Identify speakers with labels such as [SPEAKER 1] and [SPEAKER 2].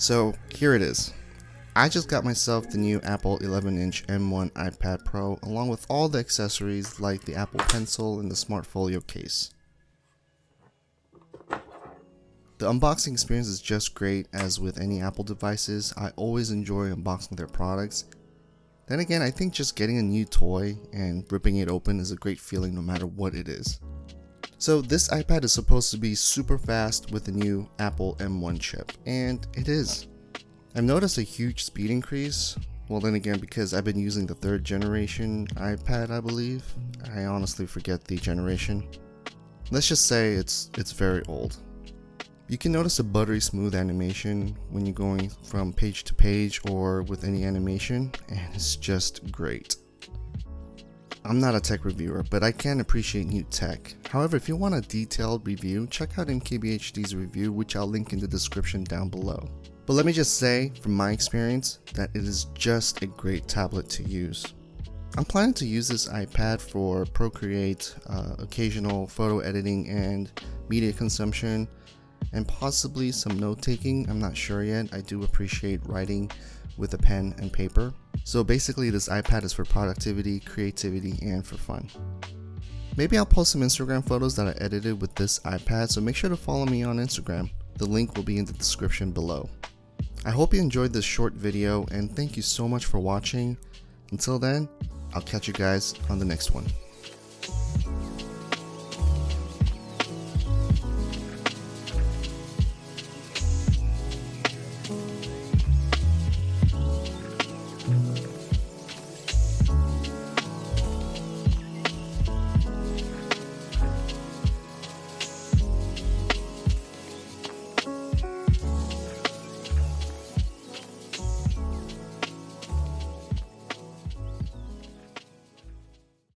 [SPEAKER 1] So here it is. I just got myself the new Apple 11-inch M1 iPad Pro along with all the accessories like the Apple Pencil and the Smart Folio case. The unboxing experience is just great. As with any Apple devices, I always enjoy unboxing their products. Then again, I think just getting a new toy and ripping it open is a great feeling no matter what it is. So this iPad is supposed to be super fast with the new Apple M1 chip, and it is. I've noticed a huge speed increase. Well, then again, because I've been using the 3rd generation iPad, I believe. I honestly forget the generation. Let's just say it's very old. You can notice a buttery smooth animation when you're going from page to page or with any animation, and it's just great. I'm not a tech reviewer, but I can appreciate new tech. However, if you want a detailed review, check out MKBHD's review, which I'll link in the description down below. But let me just say, from my experience, that it is just a great tablet to use. I'm planning to use this iPad for Procreate, occasional photo editing and media consumption, and possibly some note-taking. I'm not sure yet. I do appreciate writing with a pen and paper. So basically this iPad is for productivity, creativity, and for fun. Maybe I'll post some Instagram photos that I edited with this iPad, so make sure to follow me on Instagram. The link will be in the description below. I hope you enjoyed this short video, and thank you so much for watching. Until then, I'll catch you guys on the next one.